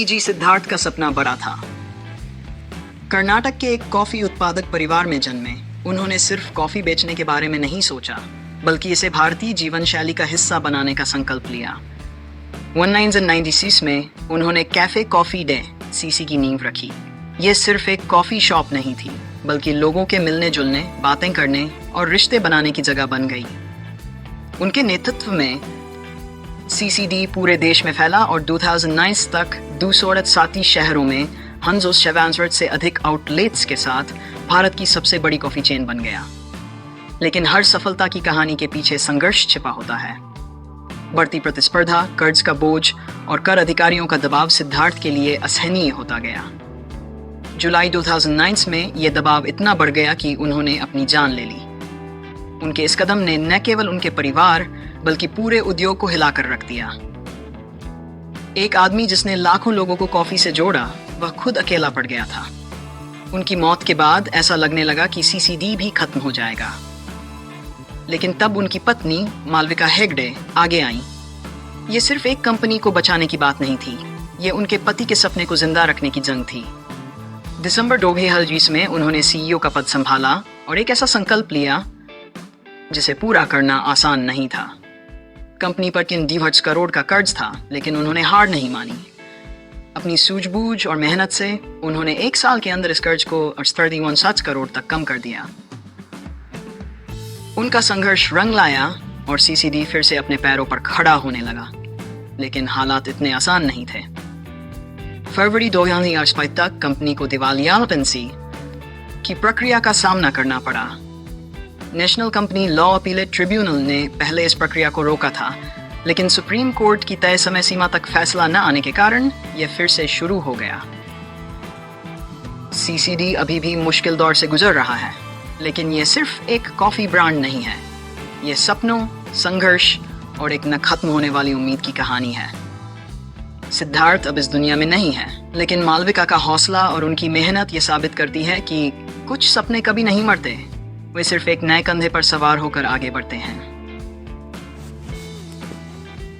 जी सिद्धार्थ का सपना बड़ा था। कर्नाटक के एक कॉफी उत्पादक परिवार में जन्मे उन्होंने सिर्फ कॉफी बेचने के बारे में नहीं सोचा, बल्कि इसे भारतीय जीवन शैली का हिस्सा बनाने का संकल्प लिया। 1996 में उन्होंने कैफे कॉफी डे सीसी की नींव रखी। ये सिर्फ एक कॉफी शॉप नहीं थी, बल्कि लोगों के मिलने जुलने, बातें करने और रिश्ते बनाने की जगह बन गई। उनके नेतृत्व में सीसीडी पूरे देश में फैला और 2009 तक 237 शहरों में हंजोस शेवांसवर्थ से अधिक आउटलेट्स के साथ भारत की सबसे बड़ी कॉफी चेन बन गया। लेकिन हर सफलता की कहानी के पीछे संघर्ष छिपा होता है। बढ़ती प्रतिस्पर्धा, कर्ज का बोझ और कर अधिकारियों का दबाव सिद्धार्थ के लिए असहनीय होता गया। जुलाई 2009 में यह दबाव इतना बढ़ गया कि उन्होंने अपनी जान ले ली। उनके इस कदम ने न केवल उनके परिवार बल्कि पूरे उद्योग को हिलाकर रख दिया। एक आदमी जिसने लाखों लोगों को कॉफी से जोड़ा, वह खुद अकेला पड़ गया था। उनकी मौत के बाद ऐसा लगने लगा कि सीसीडी भी खत्म हो जाएगा। लेकिन तब उनकी पत्नी मालविका हेगड़े आगे आईं। ये सिर्फ एक कंपनी को बचाने की बात नहीं थी, ये उनके पति के सपने को जिंदा रखने की जंग थी। दिसंबर 2020 में उन्होंने सीईओ का पद संभाला और एक ऐसा संकल्प लिया जिसे पूरा करना आसान नहीं था। कंपनी पर किन 2 करोड़ का कर्ज था, लेकिन उन्होंने हार नहीं मानी। अपनी सूझबूझ और मेहनत से उन्होंने 1 साल के अंदर इस कर्ज को 31 करोड़ तक कम कर दिया। उनका संघर्ष रंग लाया और सीसीडी फिर से अपने पैरों पर खड़ा होने लगा, लेकिन हालात इतने आसान नहीं थे। फरवरी 2025 तक कंपनी को दिवालियापन की प्रक्रिया का सामना करना पड़ा। National company law appellate tribunal ने पहले इस प्रक्रिया को रोका था, लेकिन सुप्रीम कोर्ट की तय समय सीमा तक फैसला न आने के कारण यह फिर से शुरू हो गया। सीसीडी अभी भी मुश्किल दौर से गुजर रहा है, लेकिन यह सिर्फ एक कॉफी ब्रांड नहीं है। यह सपनों, संघर्ष और एक न खत्म होने वाली उम्मीद की कहानी है। सिद्धार्थ अब इस दुनिया में नहीं है, लेकिन मालविका का हौसला और उनकी मेहनत ये साबित करती है कि कुछ सपने कभी नहीं मरते, वे सिर्फ एक नए कंधे पर सवार होकर आगे बढ़ते हैं।